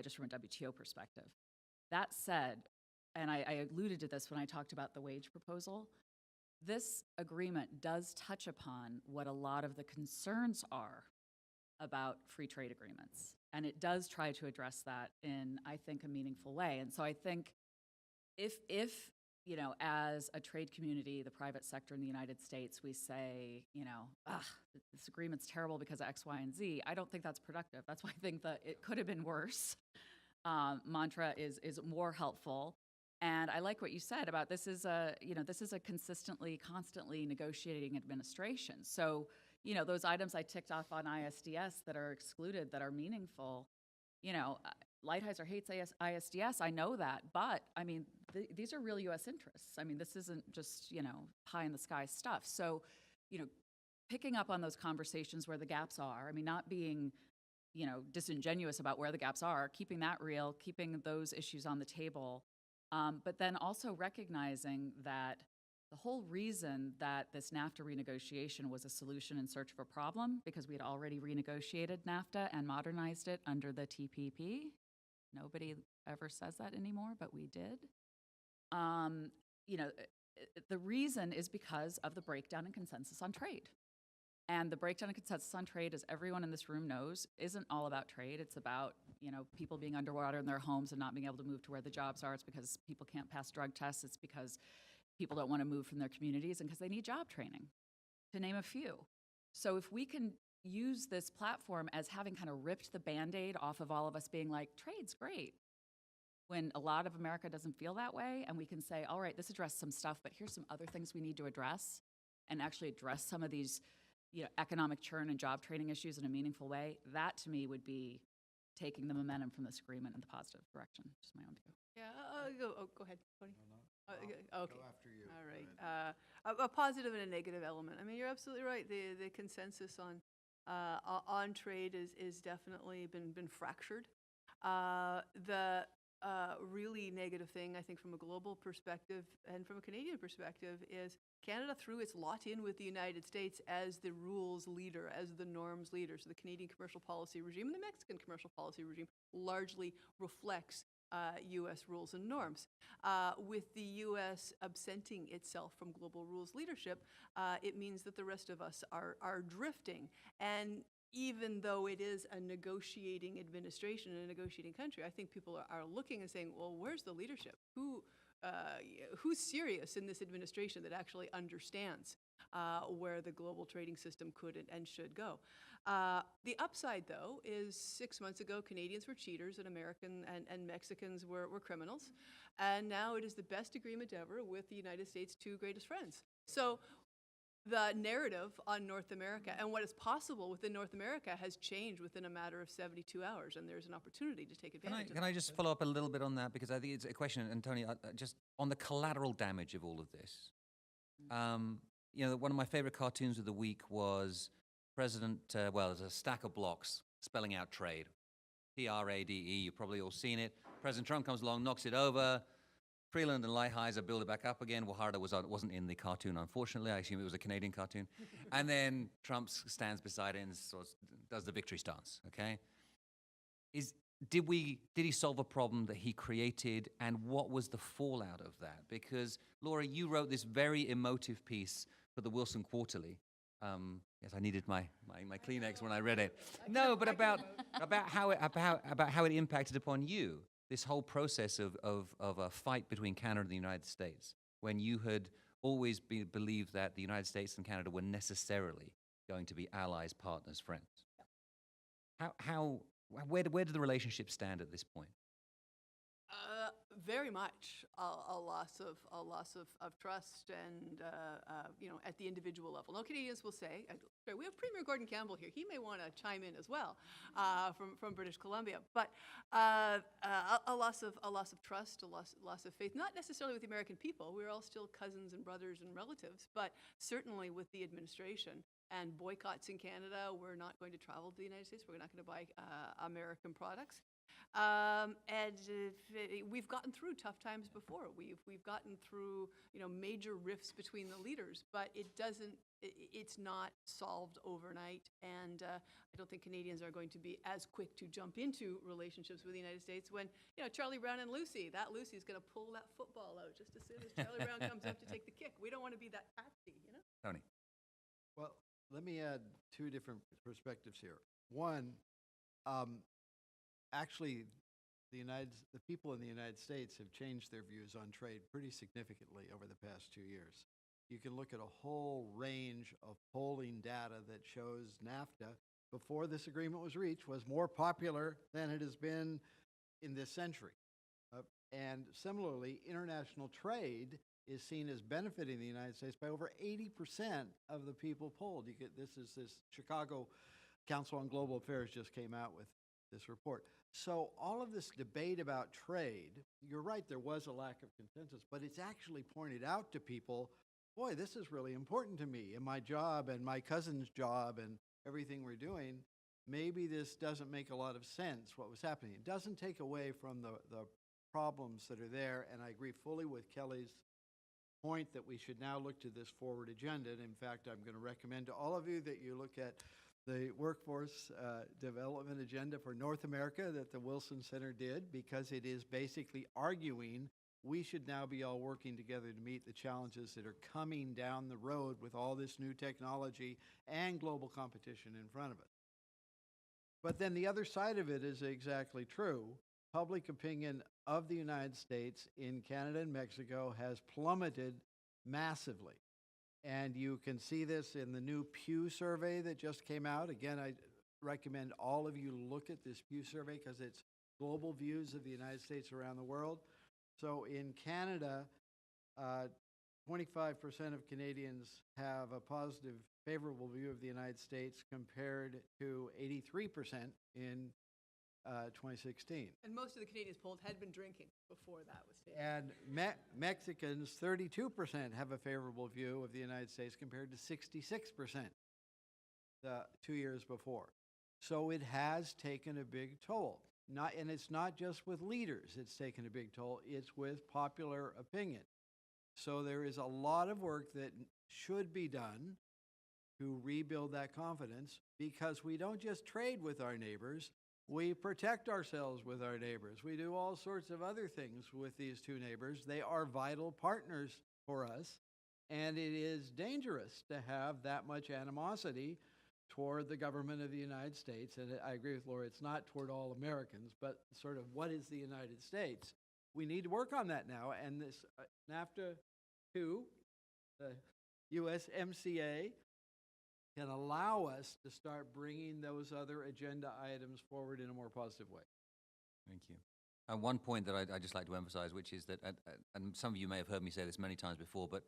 just from a WTO perspective. That said, and I alluded to this when I talked about the wage proposal, this agreement does touch upon what a lot of the concerns are about free trade agreements. And it does try to address that in, I think, a meaningful way. And so I think if as a trade community, the private sector in the United States, we say, this agreement's terrible because of X, Y, and Z, I don't think that's productive. That's why I think that it could have been worse. Mantra is more helpful. And I like what you said about this is a constantly negotiating administration. So, those items I ticked off on ISDS that are excluded, that are meaningful, Lighthizer hates ISDS, I know that, but I mean, these are real U.S. interests. I mean, this isn't just, pie in the sky stuff. So, picking up on those conversations where the gaps are, I mean, not being, disingenuous about where the gaps are, keeping that real, keeping those issues on the table, but then also recognizing that the whole reason that this NAFTA renegotiation was a solution in search of a problem, because we had already renegotiated NAFTA and modernized it under the TPP. Nobody ever says that anymore, but we did. The reason is because of the breakdown in consensus on trade. And the breakdown of consensus on trade, as everyone in this room knows, isn't all about trade. It's about, people being underwater in their homes and not being able to move to where the jobs are. It's because people can't pass drug tests. It's because people don't want to move from their communities and because they need job training, to name a few. So if we can use this platform as having kind of ripped the Band-Aid off of all of us being like, trade's great, when a lot of America doesn't feel that way, and we can say, all right, this addressed some stuff, but here's some other things we need to address, and actually address some of these economic churn and job training issues in a meaningful way, that to me would be taking the momentum from this agreement in the positive direction. Just my own view. Yeah, go ahead, Tony. Okay. Go after you. All Go right. ahead. A positive and a negative element. I mean, you're absolutely right. The consensus on trade is definitely been fractured. The really negative thing, I think, from a global perspective and from a Canadian perspective, is Canada threw its lot in with the United States as the rules leader, as the norms leader. So the Canadian commercial policy regime and the Mexican commercial policy regime largely reflects U.S. rules and norms. With the U.S. absenting itself from global rules leadership, it means that the rest of us are drifting. And even though it is a negotiating administration and a negotiating country, I think people are looking and saying, well, where's the leadership? Who's serious in this administration that actually understands where the global trading system could and should go? The upside, though, is 6 months ago, Canadians were cheaters and American and Mexicans were criminals. And now it is the best agreement ever with the United States' two greatest friends. So the narrative on North America and what is possible within North America has changed within a matter of 72 hours, and there's an opportunity to take advantage of Can I just follow up a little bit on that, because I think it's a question, and Tony, just on the collateral damage of all of this. One of my favorite cartoons of the week was President, there's a stack of blocks spelling out trade. TRADE, you've probably all seen it. President Trump comes along, knocks it over. Freeland and Lighthizer build it back up again. Waharda wasn't in the cartoon, unfortunately. I assume it was a Canadian cartoon. And then Trump stands beside it and sort of does the victory stance, okay? Did he solve a problem that he created, and what was the fallout of that? Because, Laura, you wrote this very emotive piece for the Wilson Quarterly. Yes, I needed my Kleenex when I read it. No, but about how it impacted upon you. This whole process of a fight between Canada and the United States, when you had always believed that the United States and Canada were necessarily going to be allies, partners, friends. Where did the relationship stand at this point? Very much a loss of trust and at the individual level. Now, Canadians will say, we have Premier Gordon Campbell here. He may want to chime in as well from British Columbia. But a loss of trust, a loss of faith, not necessarily with the American people. We're all still cousins and brothers and relatives, but certainly with the administration and boycotts in Canada. We're not going to travel to the United States. We're not going to buy American products. We've gotten through tough times before. We've gotten through major rifts between the leaders, but it's not solved overnight. And I don't think Canadians are going to be as quick to jump into relationships with the United States when Charlie Brown and Lucy's going to pull that football out just as soon as Charlie Brown comes up to take the kick. We don't want to be that patsy, Tony. Well, let me add two different perspectives here. One, actually, the people in the United States have changed their views on trade pretty significantly over the past 2 years. You can look at a whole range of polling data that shows NAFTA, before this agreement was reached, was more popular than it has been in this century. And similarly, international trade is seen as benefiting the United States by over 80% of the people polled. This Chicago Council on Global Affairs just came out with this report. So all of this debate about trade, you're right, there was a lack of consensus, but it's actually pointed out to people, boy, this is really important to me and my job and my cousin's job and everything we're doing. Maybe this doesn't make a lot of sense, what was happening. It doesn't take away from the problems that are there, and I agree fully with Kelly's point that we should now look to this forward agenda. And in fact, I'm going to recommend to all of you that you look at the workforce development agenda for North America that the Wilson Center did, because it is basically arguing we should now be all working together to meet the challenges that are coming down the road with all this new technology and global competition in front of us. But then the other side of it is exactly true. Public opinion of the United States in Canada and Mexico has plummeted massively. And you can see this in the new Pew survey that just came out. Again, I recommend all of you look at this Pew survey because it's global views of the United States around the world. So in Canada, 25% of Canadians have a positive, favorable view of the United States compared to 83% in 2016. And most of the Canadians polled had been drinking before that was taken. And Mexicans, 32% have a favorable view of the United States compared to 66% the 2 years before. So it has taken a big toll. And it's not just with leaders it's taken a big toll, it's with popular opinion. So there is a lot of work that should be done to rebuild that confidence, because we don't just trade with our neighbors, we protect ourselves with our neighbors. We do all sorts of other things with these two neighbors. They are vital partners for us, and it is dangerous to have that much animosity toward the government of the United States. And I agree with Laura, it's not toward all Americans, but sort of what is the United States? We need to work on that now, and this NAFTA 2, the USMCA, can allow us to start bringing those other agenda items forward in a more positive way. Thank you. One point that I'd just like to emphasize, which is that, and some of you may have heard me say this many times before, but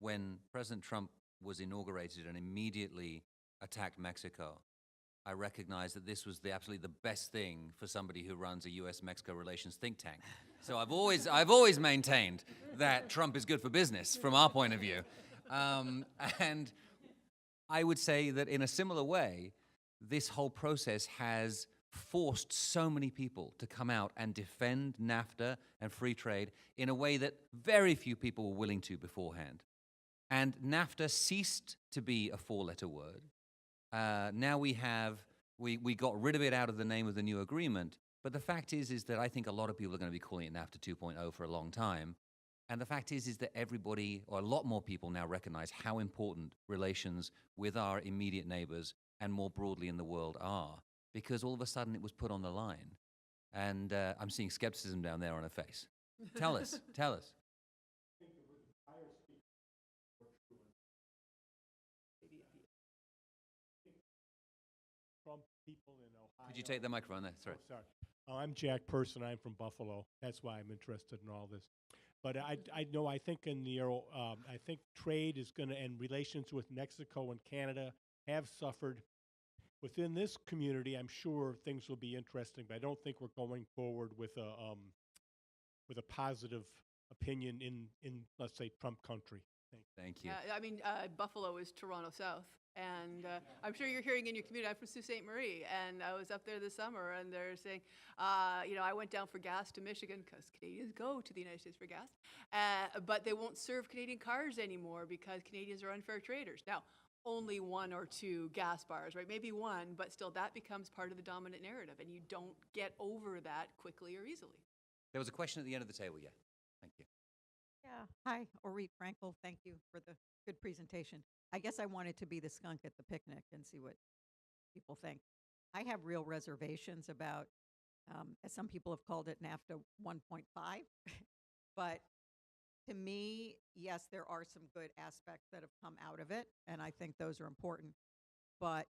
when President Trump was inaugurated and immediately attacked Mexico, I recognized that this was absolutely the best thing for somebody who runs a U.S.-Mexico relations think tank. So I've always maintained that Trump is good for business from our point of view. And I would say that in a similar way, this whole process has forced so many people to come out and defend NAFTA and free trade in a way that very few people were willing to beforehand. And NAFTA ceased to be a four-letter word. Now we got rid of it out of the name of the new agreement. But the fact is that I think a lot of people are going to be calling it NAFTA 2.0 for a long time. And the fact is that everybody, or a lot more people now recognize how important relations with our immediate neighbors and more broadly in the world are, because all of a sudden it was put on the line. And I'm seeing skepticism down there on her face. Tell us. Trump people in Ohio. Could you take the microphone there? Sorry. Oh, sorry. I'm Jack Person. I'm from Buffalo. That's why I'm interested in all this. But I know, I think I think trade is going to, and relations with Mexico and Canada have suffered. Within this community, I'm sure things will be interesting, but I don't think we're going forward with a positive opinion in let's say Trump country. Thank you. Yeah, I mean, Buffalo is Toronto South. And I'm sure you're hearing in your community, I'm from Sault Ste. Marie, and I was up there this summer, and they're saying, I went down for gas to Michigan because Canadians go to the United States for gas, but they won't serve Canadian cars anymore because Canadians are unfair traders. Now, only one or two gas bars, right? Maybe one, but still that becomes part of the dominant narrative, and you don't get over that quickly or easily. There was a question at the end of the table, yeah. Thank you. Yeah. Hi, Orit Frankel. Thank you for the good presentation. I guess I wanted to be the skunk at the picnic and see what people think. I have real reservations about, as some people have called it, NAFTA 1.5. But to me, yes, there are some good aspects that have come out of it, and I think those are important. But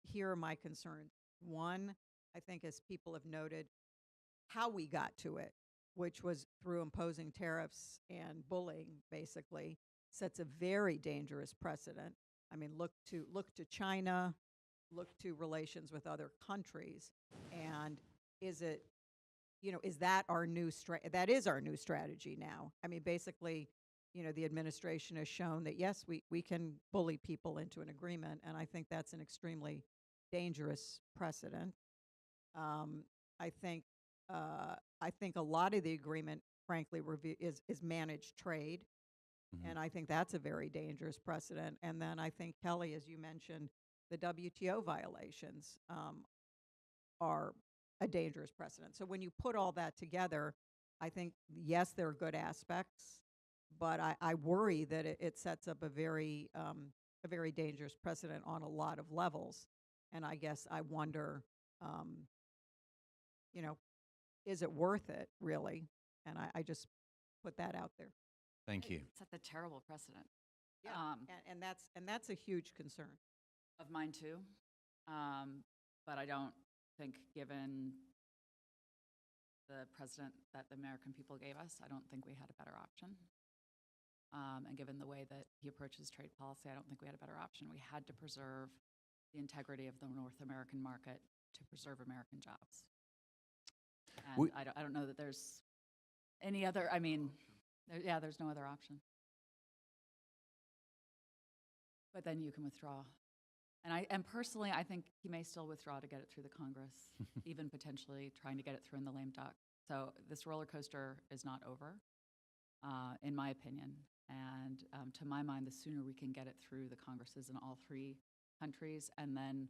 here are my concerns. One, I think as people have noted, how we got to it, which was through imposing tariffs and bullying, basically, sets a very dangerous precedent. I mean, look to China, look to relations with other countries, and is that our new that is our new strategy now? I mean, basically, the administration has shown that yes, we can bully people into an agreement, and I think that's an extremely dangerous precedent. I think a lot of the agreement, frankly, is managed trade. Mm-hmm. And I think that's a very dangerous precedent. And then I think, Kelly, as you mentioned, the WTO violations are a dangerous precedent. So when you put all that together, I think, yes, there are good aspects, but I worry that it sets up a very dangerous precedent on a lot of levels. And I guess I wonder, you know, is it worth it, really? And I just put that out there. Thank you. Set the terrible precedent. Yeah, Um, and that's a huge concern. Of mine too. But I don't think, given the president that the American people gave us, I don't think we had a better option. And given the way that he approaches trade policy, I don't think we had a better option. We had to preserve the integrity of the North American market to preserve American jobs. And We- I don't know that there's any other, I mean, there's no other option. But then you can withdraw. And personally, I think he may still withdraw to get it through the Congress, even potentially trying to get it through in the lame duck. So this roller coaster is not over, in my opinion. And to my mind, the sooner we can get it through the Congresses in all three countries, and then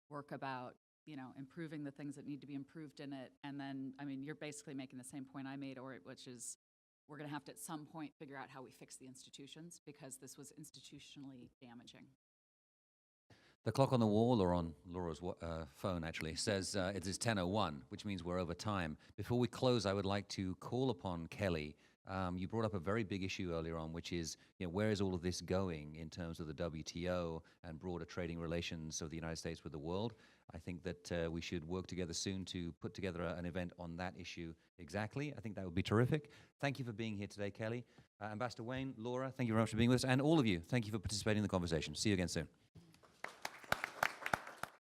work about, improving the things that need to be improved in it. And then, I mean, you're basically making the same point I made, which is we're going to have to at some point figure out how we fix the institutions, because this was institutionally damaging. The clock on the wall, or on Laura's phone actually, says it is 10:01, which means we're over time. Before we close, I would like to call upon Kelly. You brought up a very big issue earlier on, which is, where is all of this going in terms of the WTO and broader trading relations of the United States with the world? I think that we should work together soon to put together an event on that issue exactly. I think that would be terrific. Thank you for being here today, Kelly. Ambassador Wayne, Laura, thank you very much for being with us. And all of you, thank you for participating in the conversation. See you again soon.